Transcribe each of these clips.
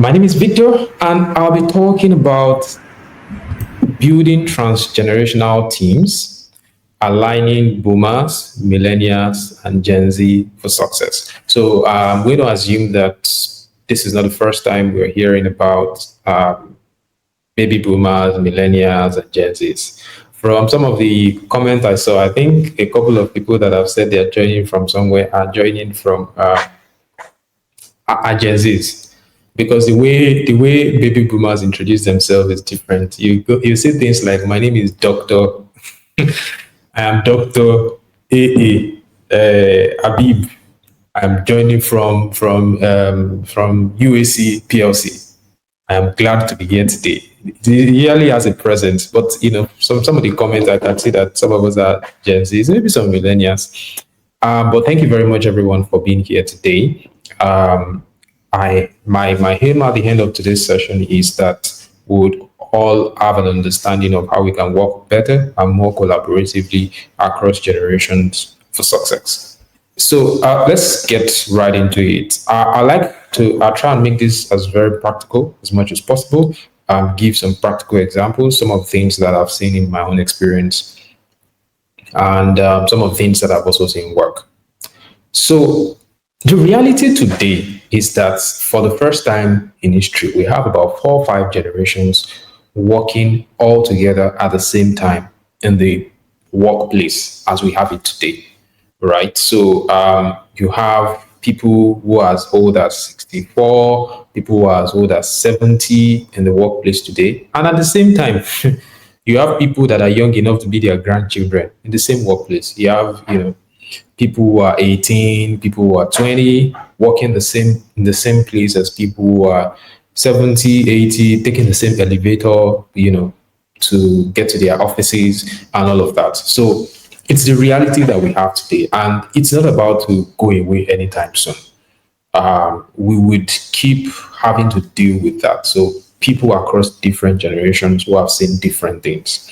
My name is Victor, and I'll be talking about building transgenerational teams, aligning boomers, millennials, and Gen Z for success. So I'm going to assume that this is not the first time we're hearing about baby boomers, millennials, and Gen Zs. From some of the comments I saw, I think a couple of people that have said they're joining from somewhere are joining from Gen Zs, because the way baby boomers introduce themselves is different. You say things like, "My name is Doctor. I am Doctor A Abib. I'm joining from UAC PLC. I am glad to be here today." It really has a presence, but some of the comments I can see that some of us are Gen Zs, maybe some millennials. But thank you very much, everyone, for being here today. My aim at the end of today's session is that we would all have an understanding of how we can work better and more collaboratively across generations for success. So let's get right into it. I like to try and make this as very practical as much as possible. Give some practical examples, some of the things that I've seen in my own experience, and some of the things that I've also seen work. So the reality today is that for the first time in history, we have about 4 or 5 generations working all together at the same time in the workplace as we have it today, right? So you have people who are as old as 64, people who are as old as 70 in the workplace today. And at the same time, you have people that are young enough to be their grandchildren in the same workplace. You have, people who are 18, people who are 20, working in the same place as people who are 70, 80, taking the same elevator, to get to their offices and all of that. So it's the reality that we have today, and it's not about to go away anytime soon. We would keep having to deal with that. So people across different generations who have seen different things.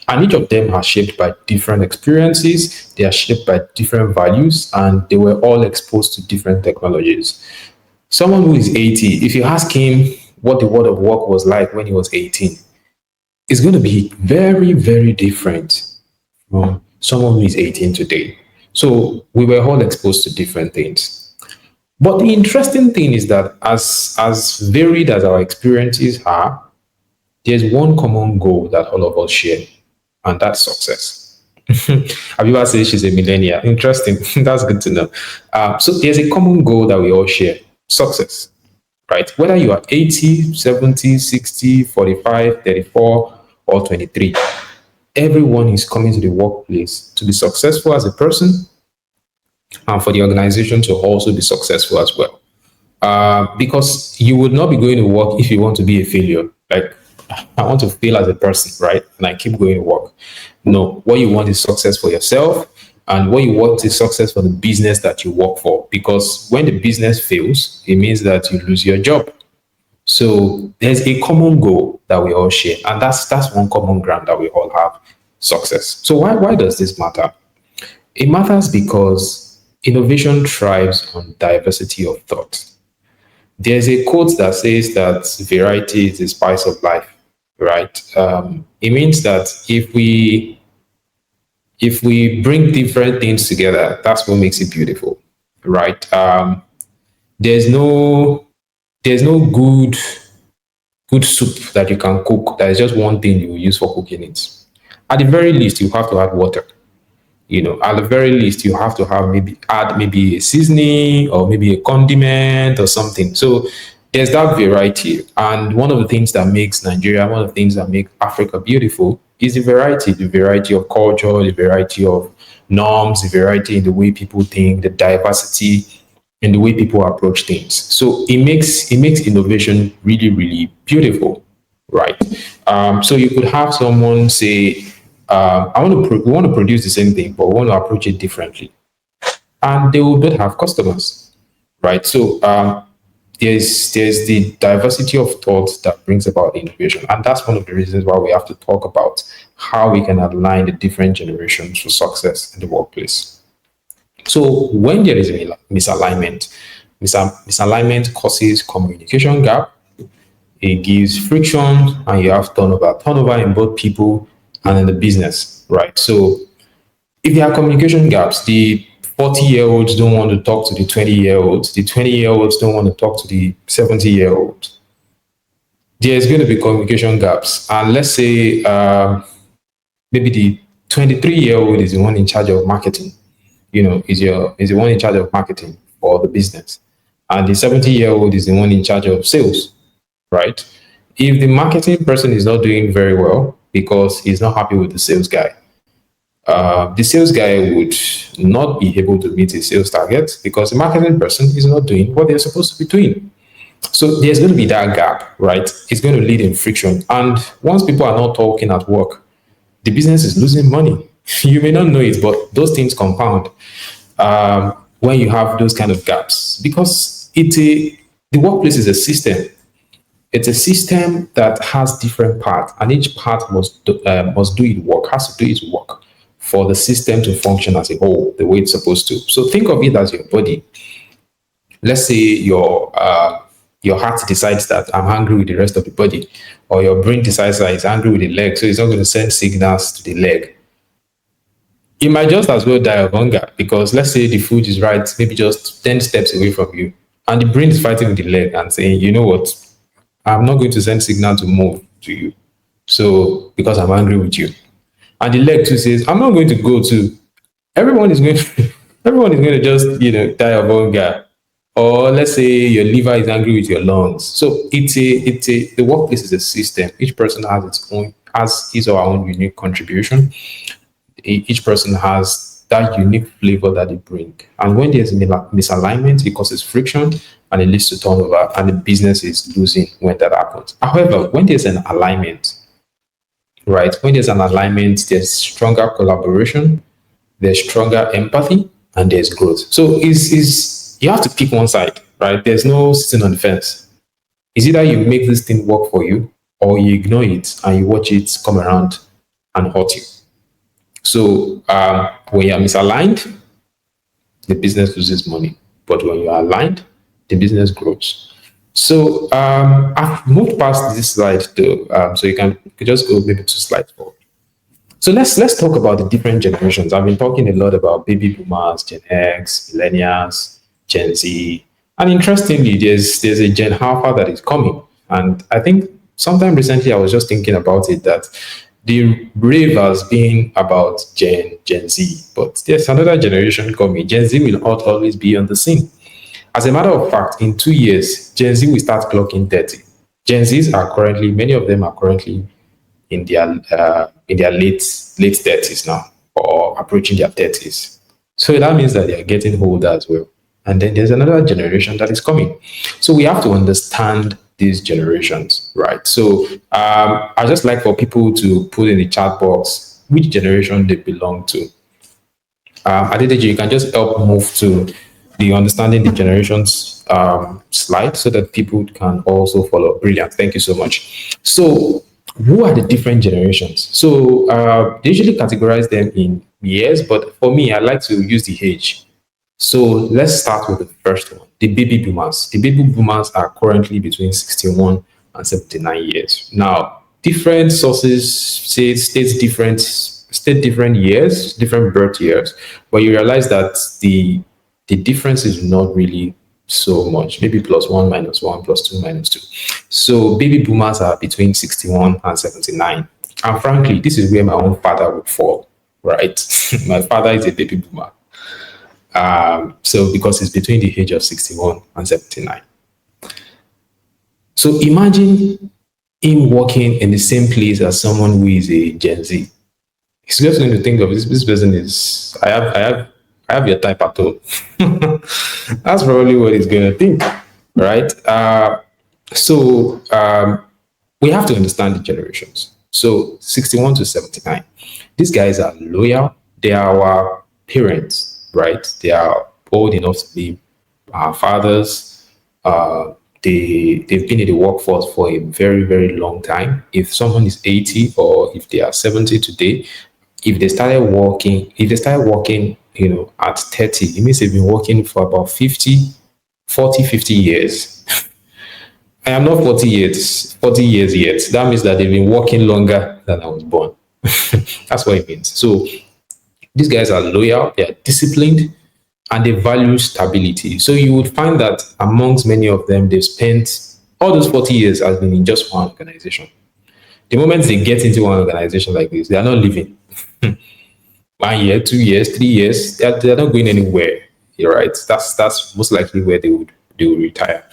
And each of them are shaped by different experiences, they are shaped by different values, and they were all exposed to different technologies. Someone who is 80, if you ask him what the world of work was like when he was 18, it's going to be very, very different from someone who is 18 today. So we were all exposed to different things. But the interesting thing is that as varied as our experiences are, there's one common goal that all of us share, and that's success. Abiba says she's a millennial. Interesting. That's good to know. So there's a common goal that we all share: success, right? Whether you are 80, 70, 60, 45, 34, or 23, everyone is coming to the workplace to be successful as a person, and for the organization to also be successful as well. Because you would not be going to work if you want to be a failure. Like, I want to fail as a person, right? And I keep going to work. No, what you want is success for yourself, and what you want is success for the business that you work for. Because when the business fails, it means that you lose your job. So there's a common goal that we all share, and that's one common ground that we all have: success. So why does this matter? It matters because innovation thrives on diversity of thought. There's a quote that says that variety is the spice of life, right? It means that if we bring different things together, that's what makes it beautiful, right? There's no good soup that you can cook. That is just one thing you will use for cooking it. At the very least, you have to add water. At the very least, you have to have maybe a seasoning or maybe a condiment or something. So there's that variety. And one of the things that makes Nigeria, one of the things that make Africa beautiful is the variety of culture, the variety of norms, the variety in the way people think, the diversity in the way people approach things. So it makes innovation really, really beautiful, right? So you could have someone say, we want to produce the same thing, but we want to approach it differently, and they will both have customers, right? So there's the diversity of thoughts that brings about innovation, and that's one of the reasons why we have to talk about how we can align the different generations for success in the workplace. So when there is a misalignment causes communication gap, it gives friction, and you have turnover. Turnover in both people and in the business, right? So if there are communication gaps, the 40-year-olds don't want to talk to the 20-year-olds. The 20-year-olds don't want to talk to the 70-year-olds. There's going to be communication gaps. And let's say maybe the 23-year-old is the one in charge of marketing, is the one in charge of marketing for the business. And the 70-year-old is the one in charge of sales, right? If the marketing person is not doing very well because he's not happy with the sales guy, the sales guy would not be able to meet his sales targets because the marketing person is not doing what they're supposed to be doing. So there's going to be that gap, right? It's going to lead in friction. And once people are not talking at work, the business is losing money. You may not know it, but those things compound when you have those kind of gaps because the workplace is a system. It's a system that has different parts, and each part must do its work, has to do its work for the system to function as a whole, the way it's supposed to. So think of it as your body. Let's say your heart decides that I'm angry with the rest of the body, or your brain decides that it's angry with the leg, so it's not going to send signals to the leg. You might just as well die of hunger because let's say the food is right, maybe just 10 steps away from you, and the brain is fighting with the leg and saying, you know what, I'm not going to send signal to move to you. So because I'm angry with you. And the leg too says, I'm not going to go to. Everyone is going to everyone is going to just, die of hunger. Or let's say your liver is angry with your lungs. So the workplace is a system. Each person has his or her own unique contribution. Each person has that unique flavor that they bring. And when there's misalignment, it causes friction and it leads to turnover, and the business is losing when that happens. However, when there's an alignment, right? When there's an alignment, there's stronger collaboration, there's stronger empathy, and there's growth. So you have to pick one side, right? There's no sitting on the fence. It's either you make this thing work for you or you ignore it and you watch it come around and hurt you. So when you're misaligned, the business loses money. But when you're aligned, the business grows. So I've moved past this slide though, so you can just go maybe 2 slides forward. So let's talk about the different generations. I've been talking a lot about baby boomers, Gen X, millennials, Gen Z, and interestingly, there's a Gen Alpha that is coming. And I think sometime recently I was just thinking about it that the rave has been about Gen Z, but there's another generation coming. Gen Z will not always be on the scene. As a matter of fact, in 2 years, Gen Z will start clocking 30. Gen Zs are currently, many of them are currently in their late 30s now, or approaching their 30s. So that means that they are getting older as well. And then there's another generation that is coming. So we have to understand these generations, right? So I just like for people to put in the chat box which generation they belong to. Adedeji, you can just help move to the understanding the generations slide so that people can also follow. Brilliant. Thank you so much. So who are the different generations? So they usually categorize them in years, but for me, I like to use the age. So let's start with the first one, the baby boomers. The baby boomers are currently between 61 and 79 years. Now, different sources state different years, different birth years, but you realize that the difference is not really so much, maybe +1, -1, +2, -2. So baby boomers are between 61 and 79. And frankly, this is where my own father would fall, right? My father is a baby boomer. So because it's between the age of 61 and 79. So imagine him working in the same place as someone who is a Gen Z. He's just going to think of this person is, I have your type at all. That's probably what he's going to think, right? So we have to understand the generations. So 61 to 79. These guys are loyal. They are our parents, right? They are old enough to be our fathers. They've been in the workforce for a very, very long time. If someone is 80 or if they are 70 today, if they started working, at 30, it means they've been working for about 50 years. I am not 40 years yet. That means that they've been working longer than I was born. That's what it means. So these guys are loyal, they are disciplined, and they value stability. So you would find that amongst many of them, they've spent all those 40 years has been in just one organization. The moment they get into one organization like this, they are not leaving. 1 year, 2 years, 3 years, they're not going anywhere. You're right. That's most likely where they will retire.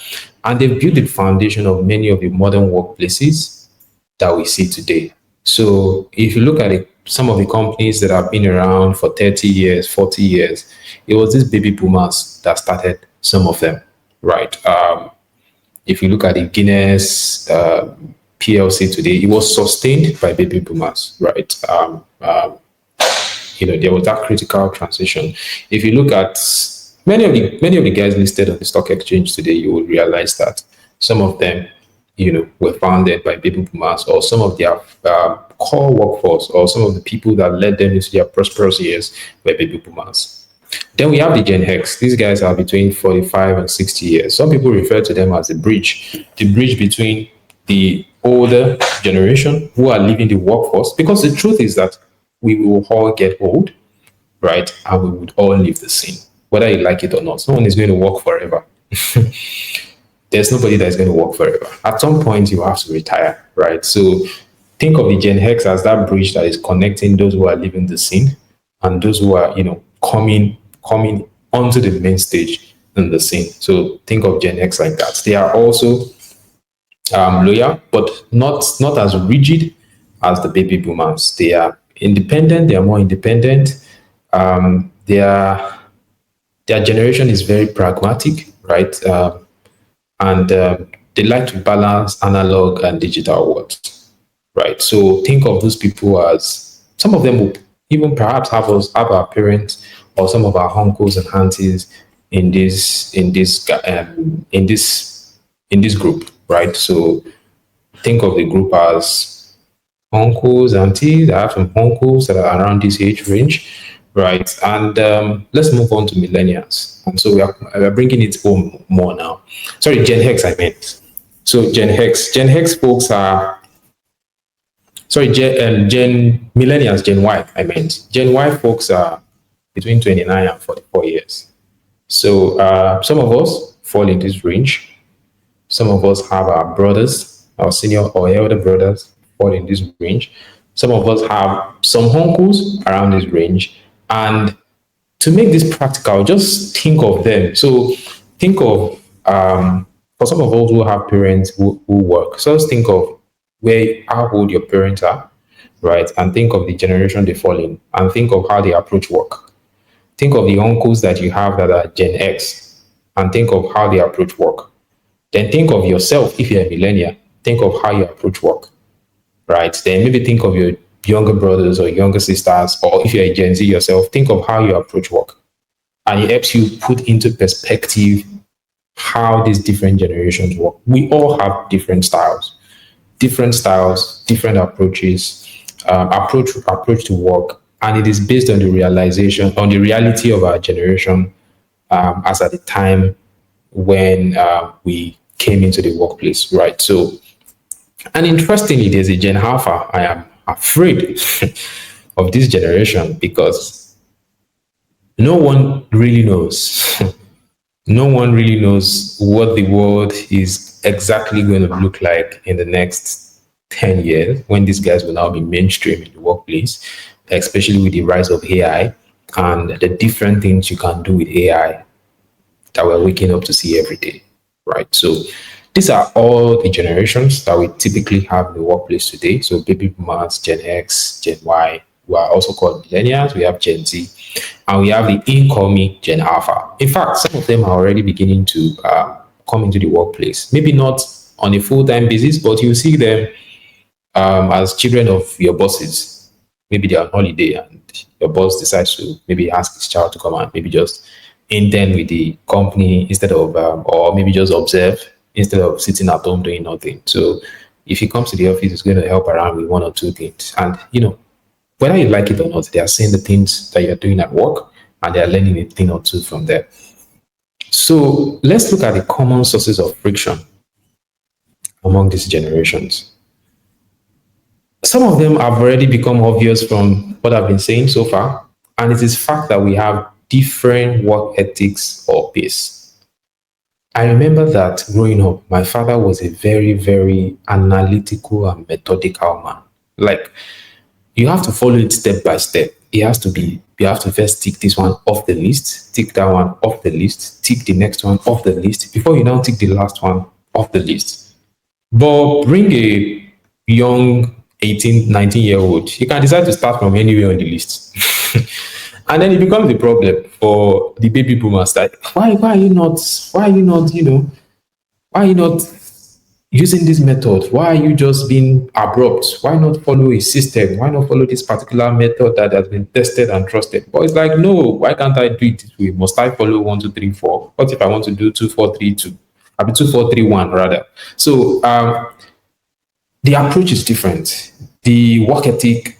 And they've built the foundation of many of the modern workplaces that we see today. So if you look at it, some of the companies that have been around for 30 years, 40 years, it was these baby boomers that started some of them, right? If you look at the Guinness PLC today, it was sustained by baby boomers, right? There was that critical transition. If you look at many of the guys listed on the stock exchange today, you will realize that some of them, were founded by baby boomers, or some of their core workforce, or some of the people that led them into their prosperous years were baby boomers. Then we have the Gen X. These guys are between 45 and 60 years. Some people refer to them as the bridge between the older generation who are leaving the workforce, because the truth is that we will all get old, right? And we would all leave the scene, whether you like it or not. No one is going to work forever. There's nobody that's going to work forever. At some point, you have to retire, right? So think of the Gen X as that bridge that is connecting those who are leaving the scene and those who are, coming onto the main stage in the scene. So think of Gen X like that. They are also loyal, but not as rigid as the baby boomers. They are independent. They are more independent. Their generation is very pragmatic, right? And they like to balance analog and digital worlds, right? So think of those people as, some of them will even perhaps have our parents or some of our uncles and aunties in this group, right? So think of the group as uncles, aunties. I have some uncles that are around this age range, right? And let's move on to millennials. And so we are bringing it home more now. Sorry, Gen X, I meant. So Gen X folks are, sorry, Gen millennials, Gen Y, I meant. Gen Y folks are between 29 and 44 years. So some of us fall in this range. Some of us have our brothers, our senior or elder brothers fall in this range. Some of us have some uncles around this range. And to make this practical, just think of them. So think of, for some of us who have parents who work, so just think of how old your parents are, right? And think of the generation they fall in, and think of how they approach work. Think of the uncles that you have that are Gen X, and think of how they approach work. Then think of yourself, if you're a millennial, think of how you approach work, right? Then maybe think of your younger brothers or younger sisters, or if you're a Gen Z yourself, think of how you approach work. And it helps you put into perspective how these different generations work. We all have different styles, different approaches, approach to work. And it is based on the reality of our generation as at the time when we came into the workplace, right? So, and interestingly, there's a Gen Alpha. I am afraid of this generation because no one really knows. No one really knows what the world is exactly going to look like in the next 10 years when these guys will now be mainstream in the workplace, especially with the rise of AI and the different things you can do with AI that we're waking up to see every day, right? So these are all the generations that we typically have in the workplace today. So baby boomers, Gen X, Gen Y, who are also called millennials. We have Gen Z, and we have the incoming Gen Alpha. In fact, some of them are already beginning to come into the workplace. Maybe not on a full-time basis, but you see them as children of your bosses. Maybe they're on holiday and your boss decides to maybe ask his child to come and maybe just intern with the company instead of, or maybe just observe instead of sitting at home doing nothing. So if he comes to the office, he's going to help around with one or two things. And, whether you like it or not, they are seeing the things that you're doing at work and they are learning a thing or two from there. So let's look at the common sources of friction among these generations. Some of them have already become obvious from what I've been saying so far, and it is fact that we have different work ethics or pace. I remember that growing up, my father was a very, very analytical and methodical man. Like, you have to follow it step by step. It has to be, you have to first tick this one off the list, tick that one off the list, tick the next one off the list before you now tick the last one off the list. But bring a young 18, 19-year-old, you can decide to start from anywhere on the list. And then it becomes a problem for the baby boomers. Like, why are you not, why are you not using this method? Why are you just being abrupt? Why not follow a system? Why not follow this particular method that has been tested and trusted? But it's like, no, why can't I do it this way? Must I follow 1, 2, 3, 4? What if I want to do 2, 4, 3, 2? I'll be 2, 4, 3, 1 rather. So the approach is different. The work ethic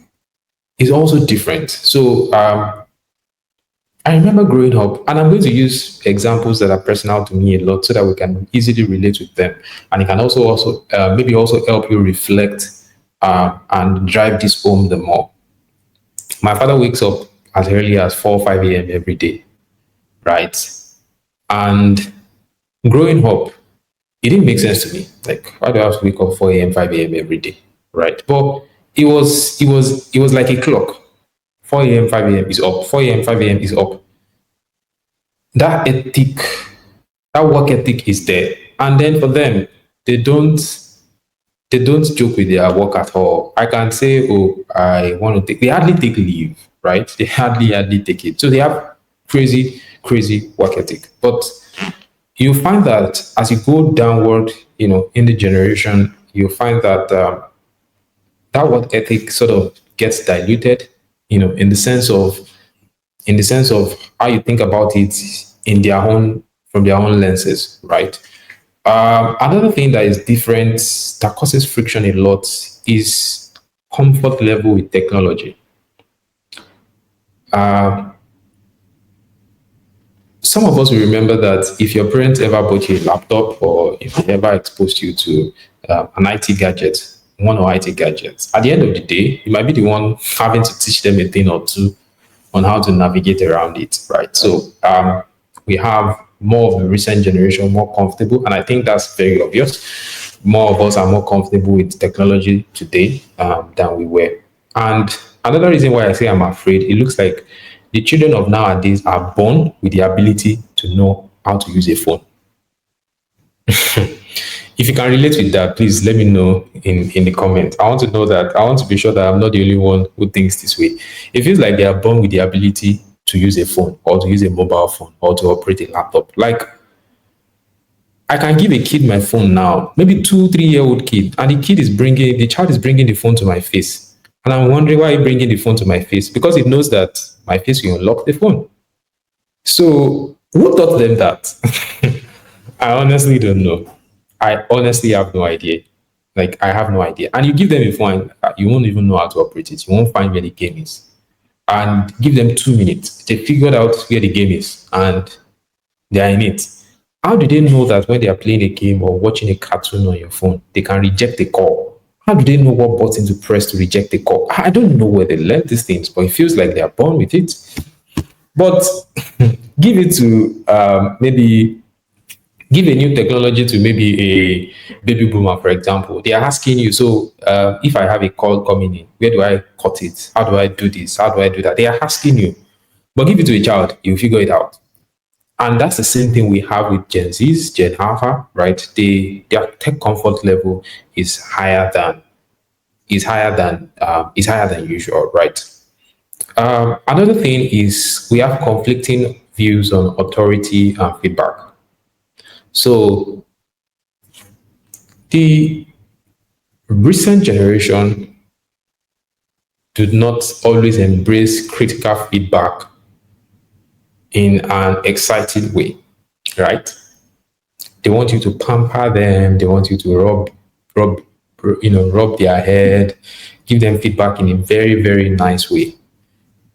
is also different. So I remember growing up, and I'm going to use examples that are personal to me a lot so that we can easily relate with them. And it can also maybe also help you reflect and drive this home the more. My father wakes up as early as 4 5 a.m. every day, right? And growing up, it didn't make sense to me. Like, why do I have to wake up 4 a.m., 5 a.m. every day, right? But it was like a clock. 4 a.m., 5 a.m. is up. 4 a.m., 5 a.m. is up. That ethic, that work ethic is there. And then for them, they don't joke with their work at all. I can say, oh, I want to take, they hardly take leave, right? They hardly take it. So they have crazy work ethic. But you find that as you go downward, in the generation, you find that that work ethic sort of gets diluted, in the sense of how you think about it from their own lenses, right? Another thing that is different that causes friction a lot is comfort level with technology. Some of us will remember that if your parents ever bought you a laptop or if they ever exposed you to an IT gadget, one or IT gadgets, at the end of the day, you might be the one having to teach them a thing or two on how to navigate around it, right? So we have more of the recent generation more comfortable, and I think that's very obvious. More of us are more comfortable with technology today than we were. And another reason why I say I'm afraid, it looks like the children of nowadays are born with the ability to know how to use a phone. If you can relate with that, please let me know in the comments. I want to know that. I want to be sure that I'm not the only one who thinks this way. It feels like they are born with the ability to use a phone or to use a mobile phone or to operate a laptop. Like, I can give a kid my phone now, maybe 2, 3-year-old kid, and the child is bringing the phone to my face. And I'm wondering why you're bringing the phone to my face, because it knows that my face will unlock the phone. So who taught them that? I honestly don't know. I honestly have no idea. Like, I have no idea. And you give them a phone, you won't even know how to operate it. You won't find where the game is. And give them 2 minutes. They figured out where the game is and they are in it. How do they know that when they are playing a game or watching a cartoon on your phone, they can reject the call? How do they know what button to press to reject the call? I don't know where they learn these things, but it feels like they are born with it. But give it to maybe give a new technology to maybe a baby boomer, for example. They are asking you, so if I have a call coming in, where do I cut it? How do I do this? How do I do that? They are asking you. But give it to a child, you figure it out. And that's the same thing we have with Gen Zs, Gen Alpha, right? Their tech comfort level is higher than usual, right? Another thing is we have conflicting views on authority and feedback. So the recent generation do not always embrace critical feedback in an exciting way, right? They want you to pamper them. They want you to rub their head, give them feedback in a very, very nice way.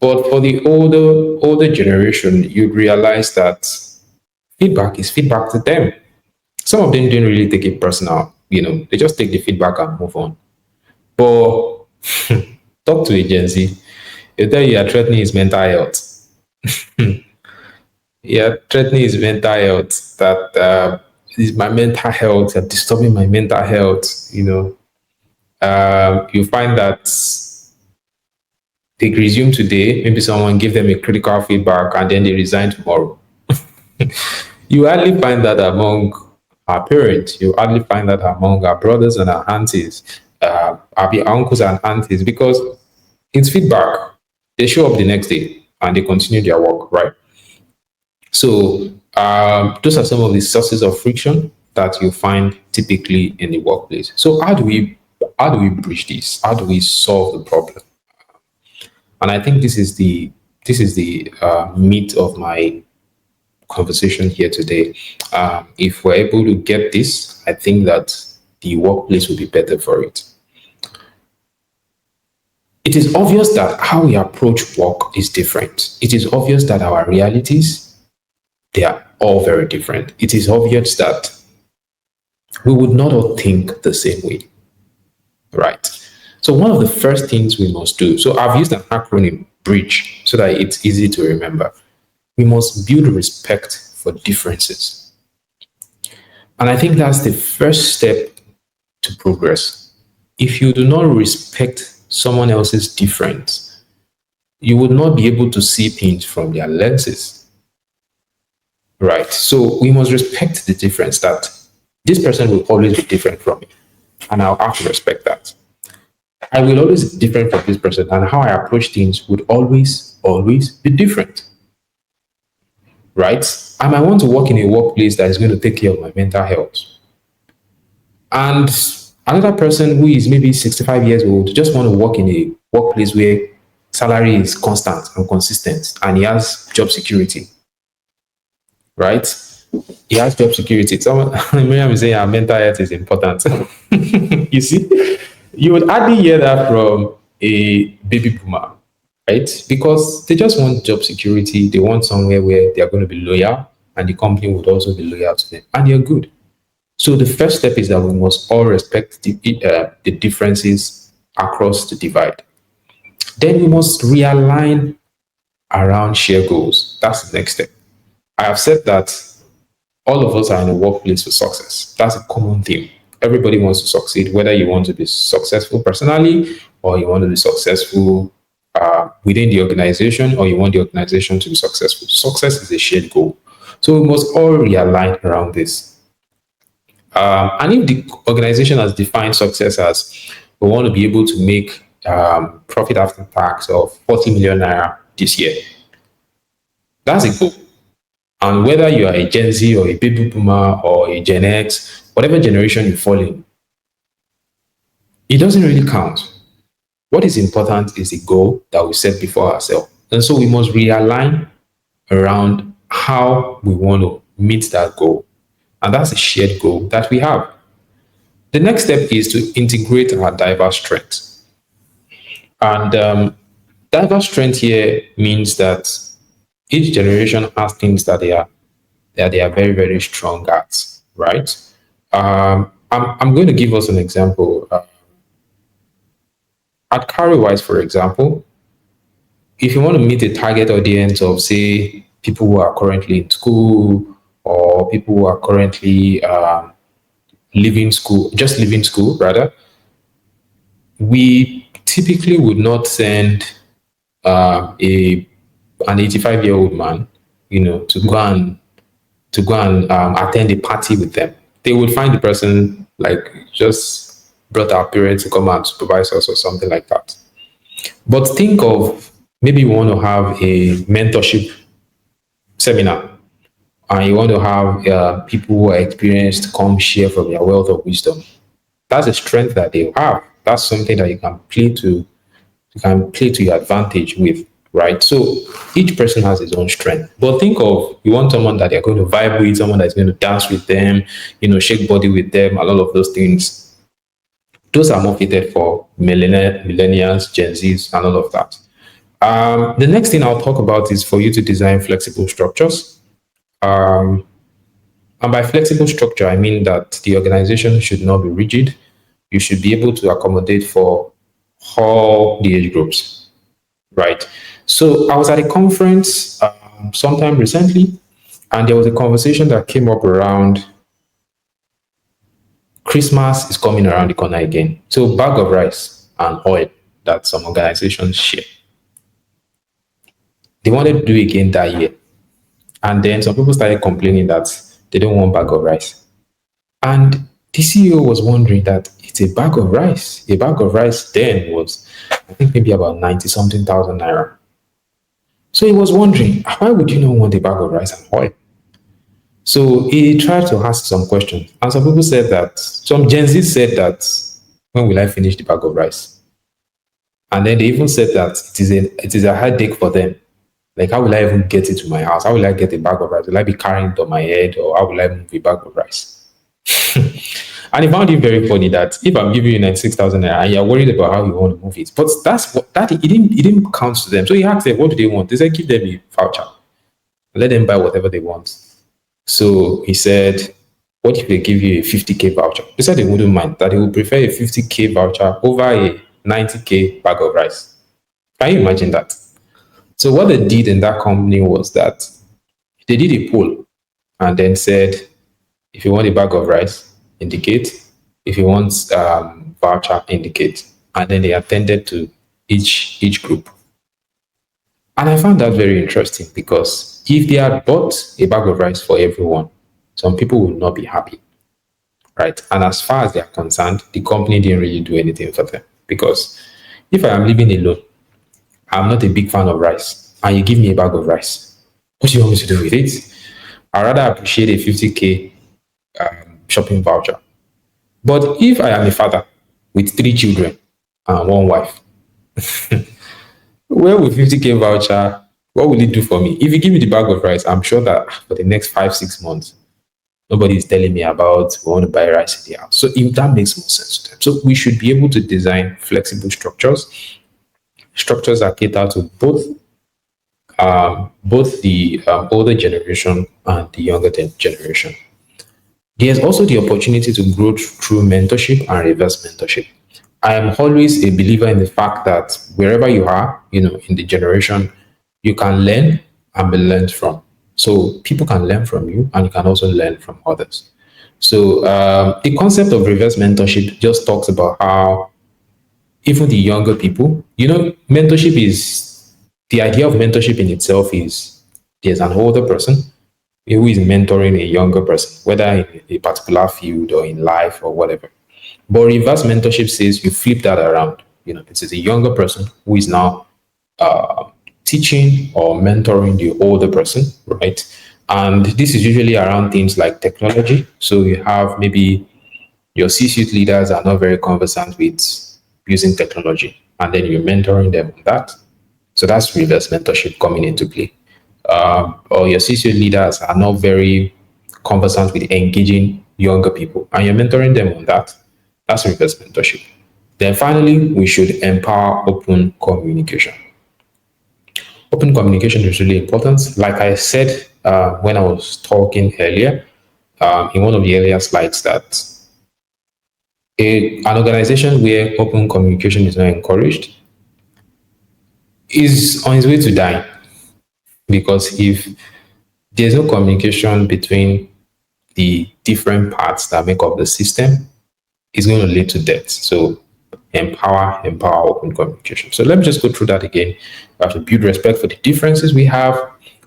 But for the older generation, you realize that feedback is feedback to them. Some of them didn't really take it personal. They just take the feedback and move on. But talk to a Gen Z, they tell you are threatening his mental health. Yeah, threatening his mental health. That is my mental health. You're disturbing my mental health. You find that they resume today. Maybe someone give them a critical feedback, and then they resign tomorrow. You hardly find that among our parents. You hardly find that among our brothers and our aunties, our uncles and aunties, because it's feedback. They show up the next day and they continue their work, right? So those are some of the sources of friction that you find typically in the workplace. So how do we bridge this? How do we solve the problem? And I think this is the meat of my conversation here today. If we're able to get this, I think that the workplace will be better for it. It is obvious that how we approach work is different. It is obvious that our realities, they are all very different. It is obvious that we would not all think the same way, right? So one of the first things we must do, so I've used an acronym, BRIDGE, so that it's easy to remember. We must build respect for differences. And I think that's the first step to progress. If you do not respect someone else's difference, you would not be able to see things from their lenses. Right. So we must respect the difference, that this person will always be different from me. And I'll have to respect that. I will always be different from this person, and how I approach things would always be different. Right? I might want to work in a workplace that is going to take care of my mental health. And another person who is maybe 65 years old just want to work in a workplace where salary is constant and consistent and he has job security. Right? He has job security. Someone, Miriam is saying our mental health is important. You see, you would hardly hear that from a baby boomer, right? Because they just want job security. They want somewhere where they are going to be loyal and the company would also be loyal to them, and they're good. So the first step is that we must all respect the differences across the divide. Then we must realign around shared goals. That's the next step. I have said that all of us are in a workplace for success. That's a common theme. Everybody wants to succeed, whether you want to be successful personally or you want to be successful within the organization or you want the organization to be successful. Success is a shared goal. So we must all realign around this. And if the organization has defined success as we want to be able to make profit after tax of 40 million naira this year, that's a goal. And whether you are a Gen Z or a baby boomer or a Gen X, whatever generation you fall in, it doesn't really count. What is important is the goal that we set before ourselves. And so we must realign around how we want to meet that goal. And that's a shared goal that we have. The next step is to integrate our diverse strengths. And diverse strength here means that each generation has things that they are very, very strong at, right? I'm going to give us an example. At CarryWise, for example, if you want to meet a target audience of, say, people who are currently in school or people who are currently leaving school, rather, we typically would not send an 85-year-old man, to go and attend a party with them. They would find the person like just brought our parents to come and supervise us or something like that. But think of, maybe you want to have a mentorship seminar and you want to have people who are experienced come share from their wealth of wisdom. That's a strength that they have. That's something that you can play to your advantage with, right? So each person has his own strength. But think of, you want someone that you're going to vibe with, someone that's going to dance with them, shake body with them, and all of those things. Those are more fitted for millennials, Gen Zs, and all of that. The next thing I'll talk about is for you to design flexible structures. And by flexible structure, I mean that the organization should not be rigid. You should be able to accommodate for all the age groups, right? So I was at a conference sometime recently, and there was a conversation that came up around Christmas is coming around the corner again. So bag of rice and oil that some organizations share, they wanted to do again that year. And then some people started complaining that they don't want bag of rice. And the CEO was wondering that it's a bag of rice. A bag of rice then was, I think, maybe about 90 something thousand naira. So he was wondering, why would you not want a bag of rice and oil? So he tried to ask some questions. And some people said that, some Gen Z said that, when will I finish the bag of rice? And then they even said that it is a headache for them. Like, how will I even get it to my house? How will I get a bag of rice? Will I be carrying it on my head, or how will I move a bag of rice? And he found it very funny that if I'm giving you 96,000 naira and you're worried about how you want to move it, but that's what that it didn't count to them. So he asked them, what do they want? They said, give them a voucher. Let them buy whatever they want. So he said, what if they give you a 50K voucher? They said they wouldn't mind, that they would prefer a 50K voucher over a 90K bag of rice. Can you imagine that? So what they did in that company was that they did a poll and then said, if you want a bag of rice, indicate. If you want voucher, indicate. And then they attended to each group. And I found that very interesting because if they had bought a bag of rice for everyone, some people would not be happy, right? And as far as they are concerned, the company didn't really do anything for them because if I am living alone, I'm not a big fan of rice, and you give me a bag of rice, what do you want me to do with it? I'd rather appreciate a 50K shopping voucher. But if I am a father with 3 children and one wife, where will 50K voucher, what will it do for me? If you give me the bag of rice, I'm sure that for the next 5, 6 months, nobody is telling me about we want to buy rice in the house. So if that makes more sense to them. So we should be able to design flexible structures that cater to both the older generation and the younger generation. There's also the opportunity to grow through mentorship and reverse mentorship. I am always a believer in the fact that wherever you are, in the generation, you can learn and be learned from. So people can learn from you, and you can also learn from others. So the concept of reverse mentorship just talks about how even the younger people, mentorship is the idea of mentorship in itself is there's an older person who is mentoring a younger person, whether in a particular field or in life or whatever. But reverse mentorship says you flip that around. It is a younger person who is now teaching or mentoring the older person, right? And this is usually around things like technology. So you have maybe your C-suite leaders are not very conversant with using technology, and then you're mentoring them on that. So that's reverse mentorship coming into play. Or your C-suite leaders are not very conversant with engaging younger people, and you're mentoring them on that. That's reverse mentorship. Then finally, we should empower open communication. Open communication is really important. Like I said when I was talking earlier, in one of the earlier slides, that an organization where open communication is not encouraged is on its way to dying. Because if there's no communication between the different parts that make up the system, it's going to lead to death. So empower open communication. So let me just go through that again. We have to build respect for the differences we have.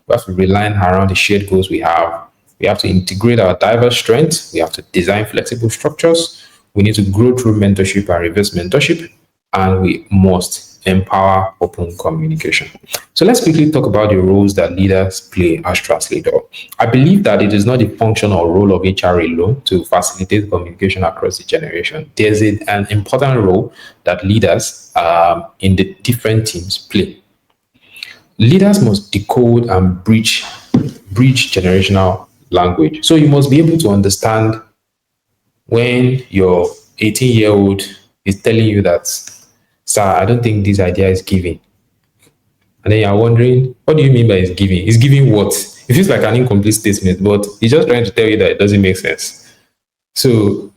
We have to rely around the shared goals we have. We have to integrate our diverse strengths. We have to design flexible structures. We need to grow through mentorship and reverse mentorship. And we must empower open communication. So let's quickly talk about the roles that leaders play as translator. I believe that it is not the function or role of HR alone to facilitate communication across the generation. There's an important role that leaders in the different teams play. Leaders must decode and bridge generational language. So you must be able to understand when your 18-year-old is telling you that, sir, I don't think this idea is giving. And then you're wondering, what do you mean by it's giving? It's giving what? It feels like an incomplete statement, but he's just trying to tell you that it doesn't make sense. So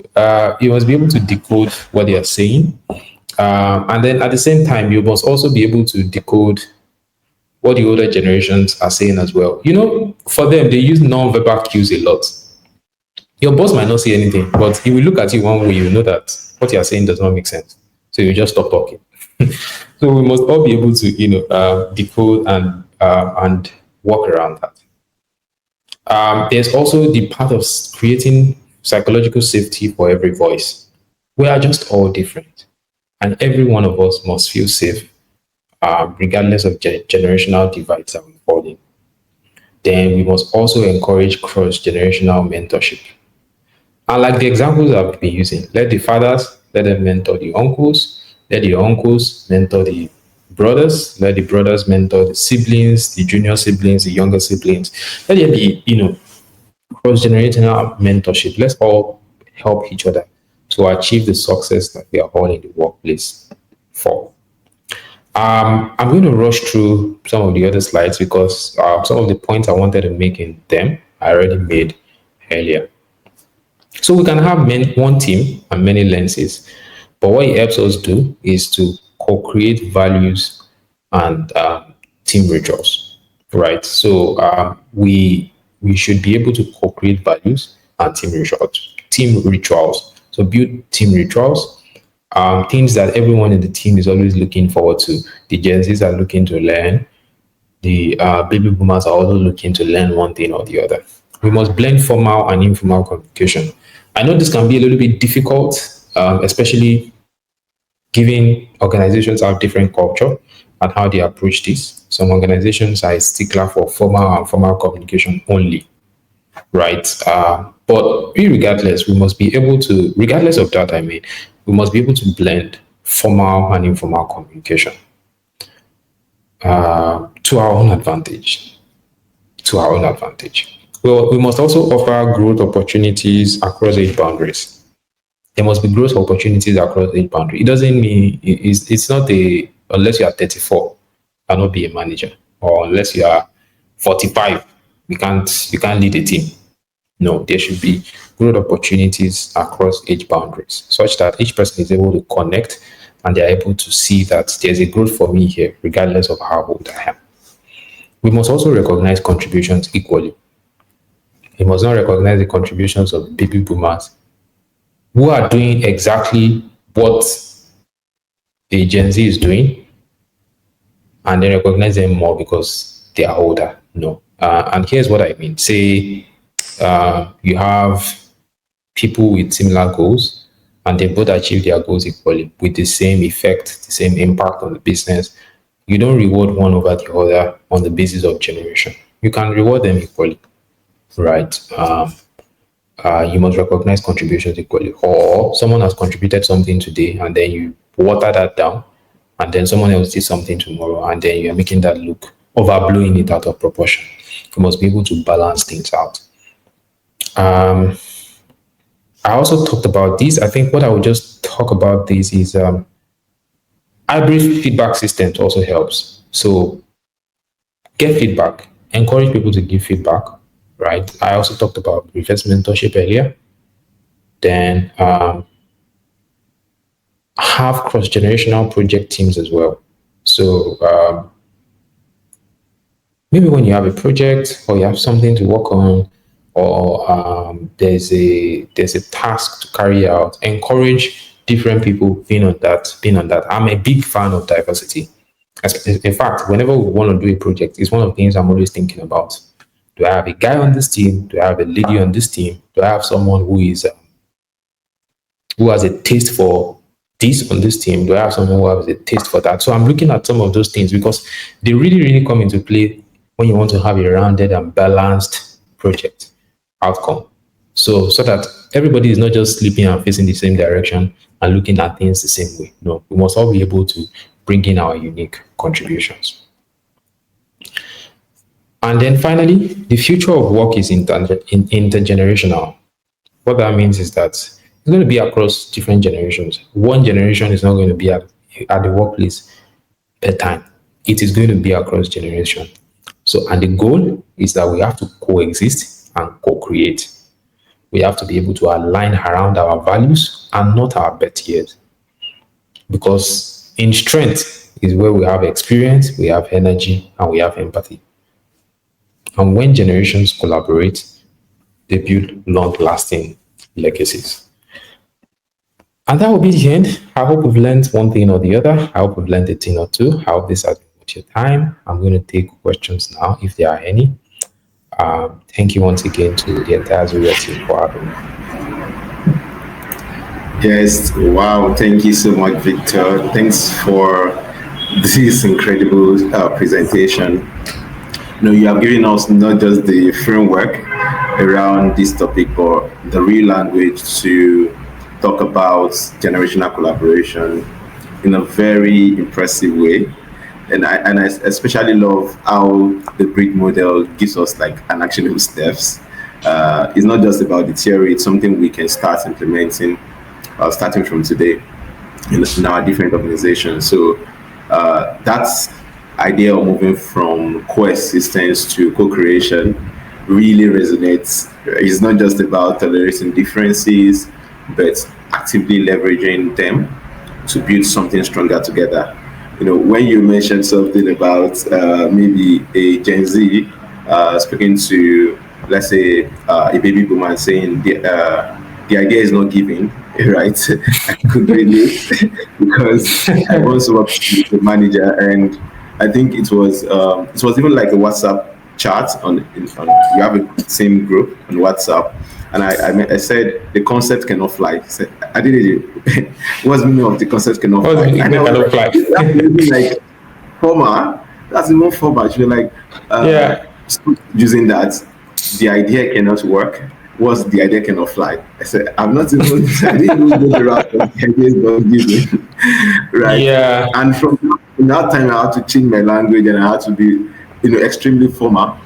you must be able to decode what they are saying. And then at the same time, you must also be able to decode what the older generations are saying as well. For them, they use non-verbal cues a lot. Your boss might not say anything, but he will look at you one way, you know that what you are saying does not make sense. So you just stop talking. So we must all be able to, decode and work around that. There's also the part of creating psychological safety for every voice. We are just all different, and every one of us must feel safe, regardless of generational divides that we fall in. Then we must also encourage cross-generational mentorship. And like the examples I've been using, let the fathers, let them mentor the uncles, let the uncles mentor the brothers, let the brothers mentor the siblings, the junior siblings, the younger siblings. Let there be, cross-generational mentorship. Let's all help each other to achieve the success that we are all in the workplace for. I'm going to rush through some of the other slides because some of the points I wanted to make in them I already made earlier. So we can have one team and many lenses, but what it helps us do is to co-create values and team rituals, right? So we should be able to co-create values and team rituals. Team rituals. So build team rituals, things that everyone in the team is always looking forward to. The Gen Zs are looking to learn. The baby boomers are also looking to learn one thing or the other. We must blend formal and informal communication. I know this can be a little bit difficult, especially given organizations have different culture and how they approach this. Some organizations are a stickler for formal and formal communication only, right? But regardless, we must be able to, regardless of that, we must be able to blend formal and informal communication to our own advantage. To our own advantage. Well, we must also offer growth opportunities across age boundaries. There must be growth opportunities across age boundary. It doesn't mean it's not unless you are 34, you cannot be a manager, or unless you are 45, you can't lead a team. No, there should be growth opportunities across age boundaries, such that each person is able to connect and they're able to see that there's a growth for me here, regardless of how old I am. We must also recognize contributions equally. We must not recognize the contributions of baby boomers who are doing exactly what a Gen Z is doing, and then recognize them more because they are older. No. And here's what I mean. Say you have people with similar goals, and they both achieve their goals equally with the same effect, the same impact on the business. You don't reward one over the other on the basis of generation. You can reward them equally, right? You must recognize contributions equally. Or someone has contributed something today, and then you water that down, and then someone else did something tomorrow, and then you're making that look overblowing it out of proportion. You must be able to balance things out. I also talked about this. I think what I would just talk about this is hybrid feedback systems also helps. So get feedback, encourage people to give feedback, right? I also talked about reverse mentorship earlier. Then have cross-generational project teams as well. So maybe when you have a project or you have something to work on, or there's a task to carry out, encourage different people being on that. I'm a big fan of diversity. In fact, whenever we want to do a project, it's one of the things I'm always thinking about. Do I have a guy on this team? Do I have a lady on this team? Do I have someone who has a taste for this on this team? Do I have someone who has a taste for that? So I'm looking at some of those things because they really, really come into play when you want to have a rounded and balanced project outcome. So that everybody is not just sleeping and facing the same direction and looking at things the same way. No, we must all be able to bring in our unique contributions. And then finally, the future of work is intergenerational. What that means is that it's going to be across different generations. One generation is not going to be at the workplace per time. It is going to be across generation. So, and the goal is that we have to coexist and co-create. We have to be able to align around our values and not our bet years. Because in strength is where we have experience, we have energy, and we have empathy. And when generations collaborate, they build long-lasting legacies. And that will be the end. I hope we've learned one thing or the other. I hope we've learned a thing or two. I hope this has been worth your time. I'm going to take questions now, if there are any. Thank you once again to the entire Zuria team for having me. Yes, wow, thank you so much, Victor. Thanks for this incredible presentation. You have given us not just the framework around this topic, but the real language to talk about generational collaboration in a very impressive way. And I especially love how the BRIC model gives us like an actionable steps. It's not just about the theory, it's something we can start implementing starting from today in our different organizations. So that's idea of moving from coexistence to co-creation really resonates. It's not just about tolerating differences, but actively leveraging them to build something stronger together. When you mentioned something about maybe a Gen Z speaking to, let's say, a baby boomer and saying the idea is not giving, right? I could relate because I once worked with the manager, and I think it was even like a WhatsApp chat you have a same group on WhatsApp, and I said the concept cannot fly. I said, I did it. What's the meaning of the concept cannot fly? Cannot fly. That's like former. That's even former. She was like, using that, the idea cannot work. Was the idea cannot fly? I said, I didn't even go the route of the idea is not given. Right. Yeah. And from that time, I had to change my language, and I had to be, extremely formal.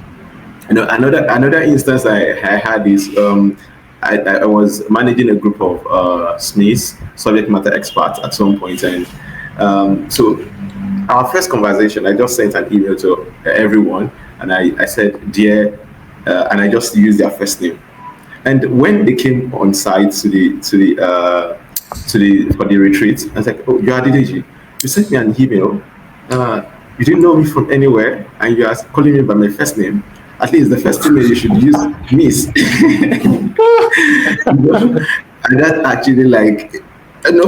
Another instance I had is I was managing a group of SMEs, subject matter experts, at some point, and so our first conversation, I just sent an email to everyone, and I said, dear, and I just used their first name. And when they came on site for the retreat, I was like, oh, you are Adeyemo. You sent me an email. You didn't know me from anywhere, and you are calling me by my first name. At least the first email you should use Miss. And that actually,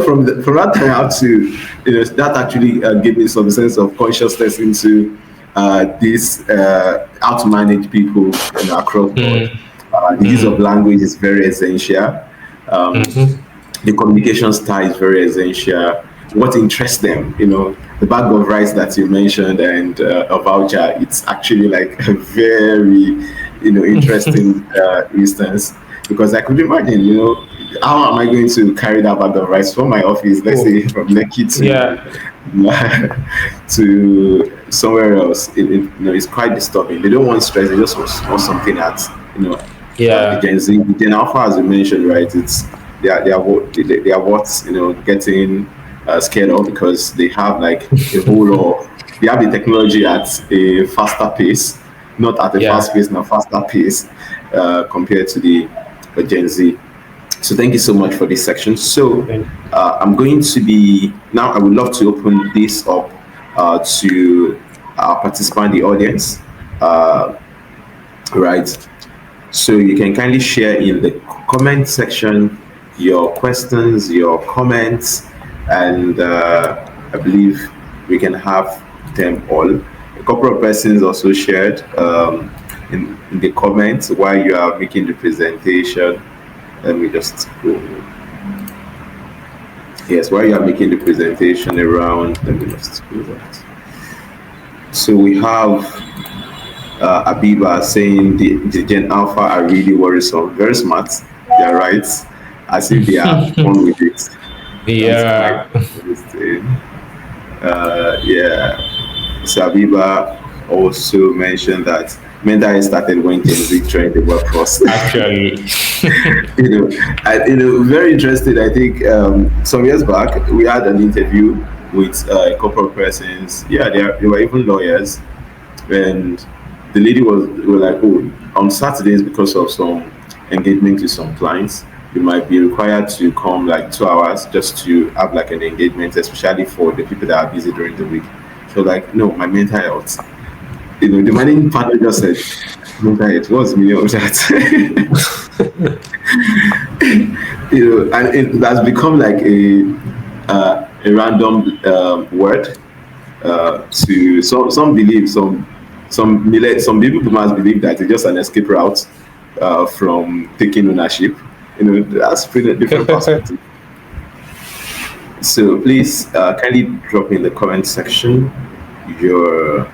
from that time out to, that actually gave me some sense of consciousness into this how to manage people across board. The use of language is very essential. The communication style is very essential. What interests them, the bag of rice that you mentioned and a voucher, it's actually like a very, interesting instance, because I could imagine, how am I going to carry that bag of rice from my office, let's say from Lekki to somewhere else? It's quite disturbing. They don't want stress. They just want something that, the Gen Z, the Gen Alpha, as you mentioned, right? It's they are what's getting scared of, because they have like a whole lot. They have the technology at a faster pace, not at a fast pace, not faster pace compared to the Gen Z. So thank you so much for this section. So I'm going to be now. I would love to open this up to our participant, the audience, right? So you can kindly share in the comment section your questions, your comments, and I believe we can have them all. A couple of persons also shared in the comments while you are making the presentation. Let me just go. Yes, while you are making the presentation around, let me just do that. So we have Abiba saying the Gen Alpha are really worrisome, very smart. They are right, as if they are on with it. Yeah. So Abiba also mentioned that mental health started when Gen Z joined the workforce. Actually, very interesting. I think some years back we had an interview with a couple of persons. Yeah, they were even lawyers, and the lady was like, oh, on Saturdays, because of some engagement with some clients, you might be required to come like 2 hours just to have like an engagement, especially for the people that are busy during the week. So like, no, my mental health. The managing partner just said, mental health, what's the meaning of that? And it has become like a random word to some believe some people must believe that it's just an escape route from taking ownership. That's pretty different perspective. So please kindly drop in the comment section your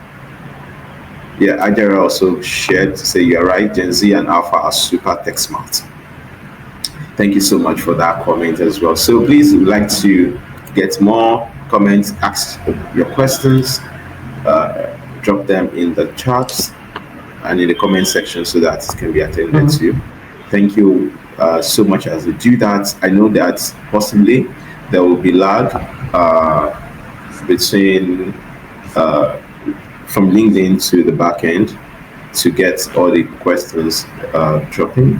Adeyemo also shared to say you're right, Gen Z and Alpha are super tech smart. Thank you so much for that comment as well. So please, we'd like to get more comments, ask your questions, drop them in the chats and in the comment section so that it can be attended to. Thank you so much as you do that. I know that possibly there will be lag between from LinkedIn to the back end to get all the questions dropping.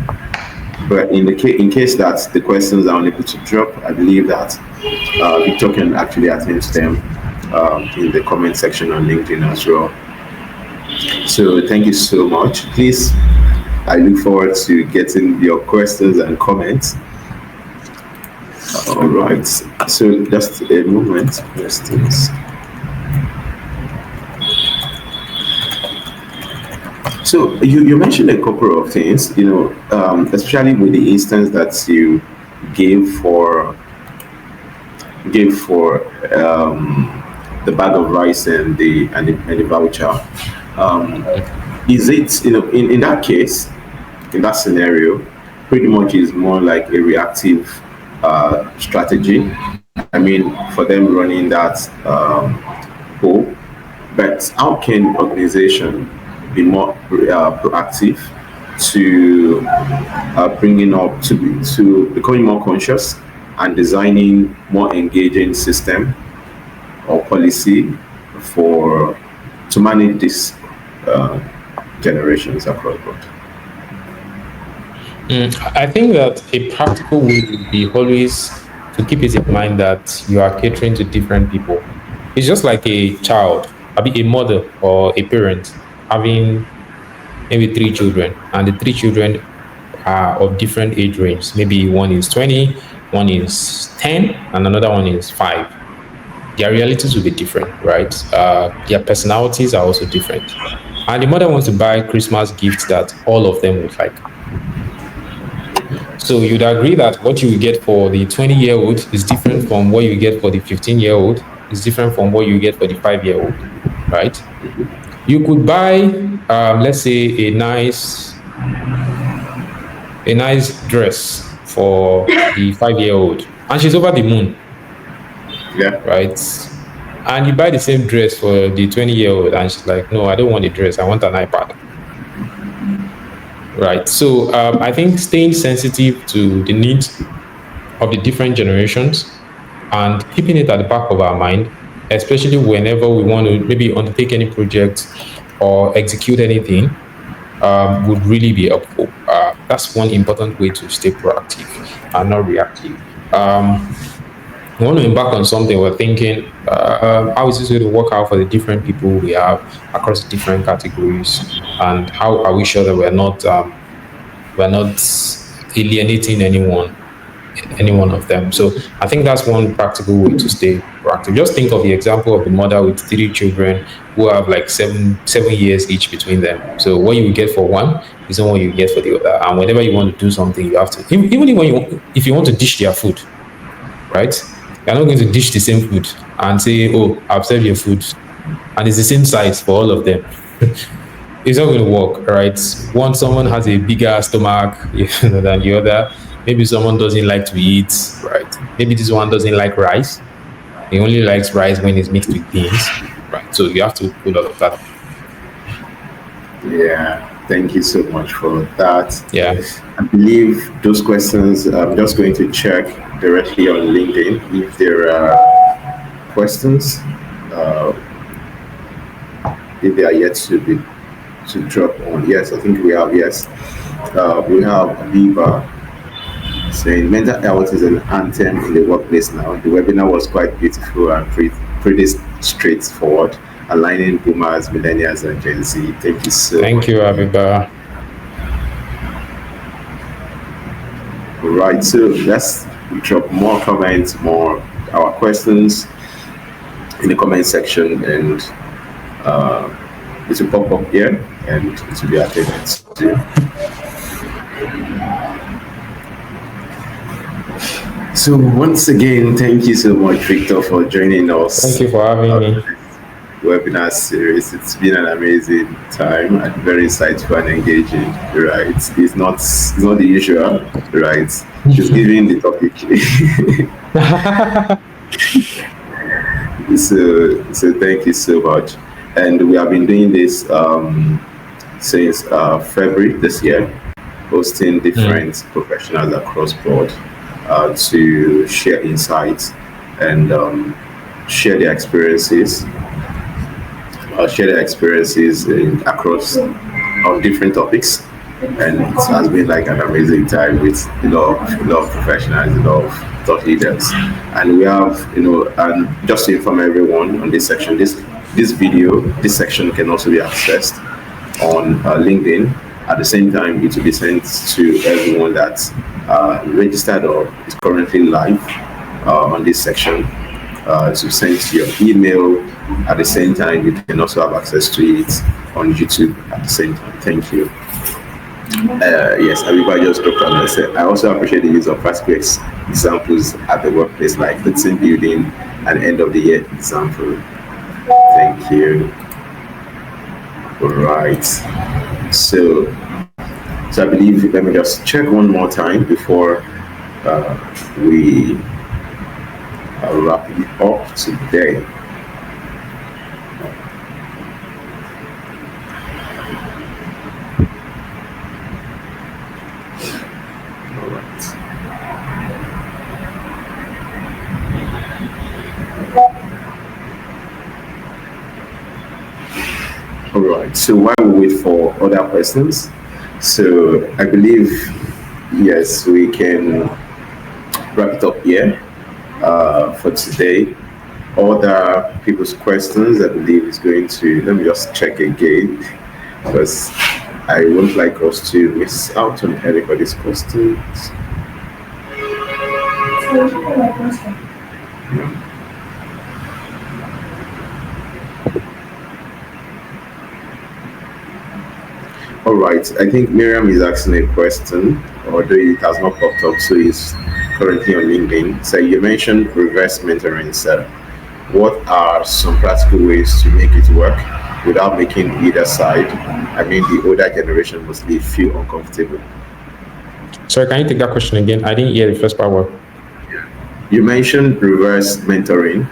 But in case that the questions are unable to drop, I believe that Victor can actually attend to them in the comment section on LinkedIn as well. So thank you so much. Please, I look forward to getting your questions and comments. All right. So just a moment, questions. So you mentioned a couple of things, especially with the instance that you gave for the bag of rice and the voucher. Is it in that case, in that scenario, pretty much is more like a reactive strategy? I mean, for them running that poll, but how can organization be more proactive to bringing up to becoming more conscious and designing more engaging system or policy to manage these generations across the board? I think that a practical way would be always to keep it in mind that you are catering to different people. It's just like a child, a mother or a parent having maybe 3 children, and the 3 children are of different age range. Maybe one is 20, one is 10, and another one is 5. Their realities will be different, right? Their personalities are also different. And the mother wants to buy Christmas gifts that all of them would like. So you'd agree that what you will get for the 20-year-old is different from what you get for the 15-year-old, is different from what you get for the 5-year-old, right? You could buy, let's say, a nice dress for the 5-year-old, and she's over the moon. Yeah. Right. And you buy the same dress for the 20-year-old, and she's like, "No, I don't want a dress. I want an iPad." Right. So I think staying sensitive to the needs of the different generations and keeping it at the back of our mind, especially whenever we want to maybe undertake any project or execute anything, would really be helpful. That's one important way to stay proactive and not reactive. We want to embark on something, we're thinking, how is this going to work out for the different people we have across the different categories, and how are we sure that we're not alienating any one of them? So I think that's one practical way to stay proactive. Just think of the example of the mother with 3 children who have like 7 years each between them. So what you get for one is not what you get for the other. And whenever you want to do something, you have to, even if you want to dish their food, right? You're not going to dish the same food and say, "Oh, I've served your food," and it's the same size for all of them. It's not going to work, right? Someone has a bigger stomach than the other. Maybe someone doesn't like to eat, right? Maybe this one doesn't like rice. He only likes rice when it's mixed with beans, right? So you have to put all of that. Yeah, thank you so much for that. Yeah. I believe those questions, I'm just going to check directly on LinkedIn if there are questions, if they are yet to to drop on. Yes, I think we have. Yes, we have Abiba saying mental health is an anthem in the workplace now. The webinar was quite beautiful and pretty straightforward, aligning boomers, millennials, and Gen Z. Thank you so Thank much. you, Abiba. Right, so let's drop more comments, more our questions in the comment section, and it will pop up here and it will be attended to. So once again, thank you so much, Victor, for joining us. Thank you for having me. Webinar series. It's been an amazing time and very insightful and engaging. Right, it's not the usual. Right, just giving the topic. So thank you so much. And we have been doing this since February this year, hosting different professionals across board to share insights and share their experiences. Across on different topics, and it has been like an amazing time with a lot of professionals, a lot of thought leaders, and we have and just to inform everyone on this section, this section can also be accessed on LinkedIn. At the same time, it will be sent to everyone that's registered or is currently live on this section. To send to your email. At the same time, you can also have access to it on YouTube at the same time. Thank you. Yes, everybody just dropped on and said, I also appreciate the use of practical examples at the workplace, like the team building and end of the year example. Thank you. All right. So I believe, let me just check one more time before we wrap it up today. All right. All right. So while we wait for other questions, so I believe, yes, we can wrap it up here. For today, other people's questions, I believe is going to, let me just check again, because I won't like us to miss out on anybody's questions. All right, I think Miriam is asking a question, although it has not popped up, so it's currently on LinkedIn. So you mentioned reverse mentoring, sir. What are some practical ways to make it work without making either side, I mean the older generation mostly, feel uncomfortable? Sorry, can you take that question again? I didn't hear the first part. Well. You mentioned reverse mentoring.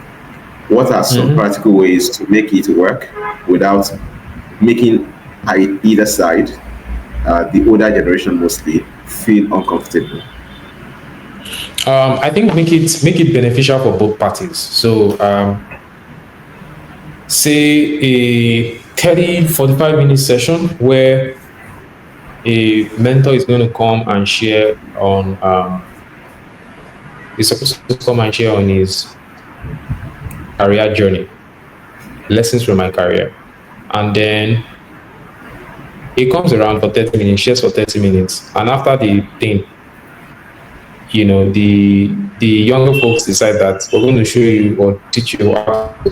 What are some practical ways to make it work without making either side, the older generation mostly, feel uncomfortable? I think make it beneficial for both parties. So say a 30-45 minute session where a mentor is going to come and share on he's supposed to come and share on his career journey, lessons from my career, and then he comes around for 30 minutes, shares for 30 minutes, and after the thing, the younger folks decide that we're going to show you or teach you how to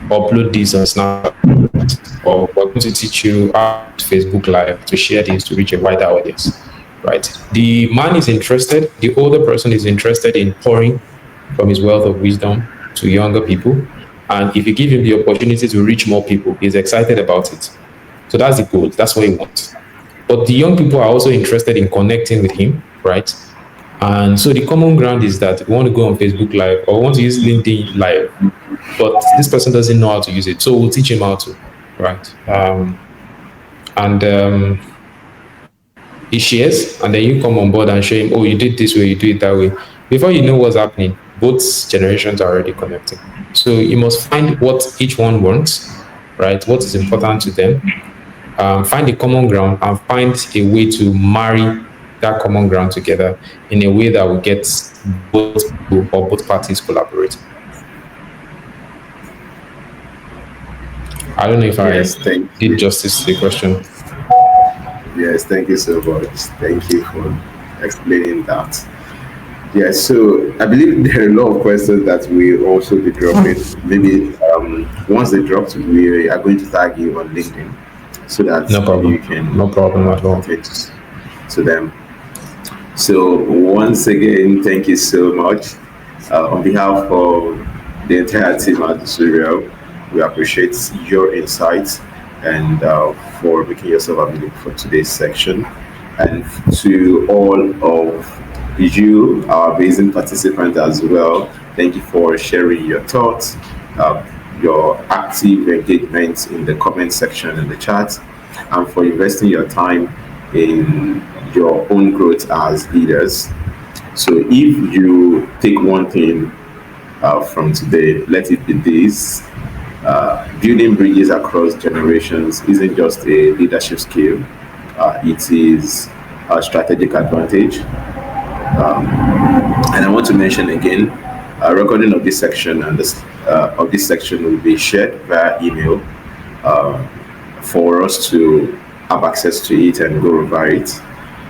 upload this on Snapchat, or we're going to teach you how to Facebook Live to share this to reach a wider audience, right? The man is interested, the older person is interested in pouring from his wealth of wisdom to younger people. And if you give him the opportunity to reach more people, he's excited about it. So that's the goal. That's what he wants. But the young people are also interested in connecting with him, right? And so the common ground is that we want to go on Facebook Live or we want to use LinkedIn Live, but this person doesn't know how to use it. So we'll teach him how to, right? He shares, and then you come on board and show him, oh, you did this way, you do it that way. Before you know what's happening, both generations are already connecting. So you must find what each one wants, right? What is important to them. find the common ground and find a way to marry that common ground together in a way that will get both people or both parties collaborating. I don't know if I Yes, thank did you. justice to the question. Yes, thank you so much. Thank you for explaining that. Yeah, so I believe there are a lot of questions that we also be dropping. Maybe once they dropped, we are going to tag you on LinkedIn so that No you problem. can No problem at all. attend to them. So once again, thank you so much. On behalf of the entire team at Serial, we appreciate your insights and for making yourself available for today's section. And to all of you, our amazing participants as well, thank you for sharing your thoughts, uh, your active engagement in the comment section and the chat, and for investing your time in your own growth as leaders. So if you take one thing from today, let it be this. Building bridges across generations isn't just a leadership skill, it is a strategic advantage. And I want to mention again, a recording of this section and this of this section will be shared via email for us to have access to it and go over it.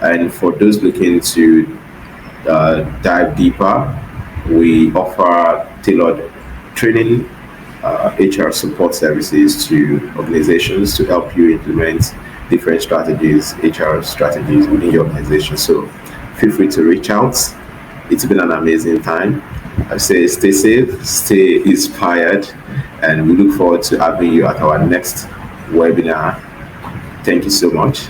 And for those looking to dive deeper, we offer tailored training, HR support services to organizations to help you implement different strategies, HR strategies within your organization. So feel free to reach out. It's been an amazing time. I say stay safe, stay inspired, and we look forward to having you at our next webinar. Thank you so much.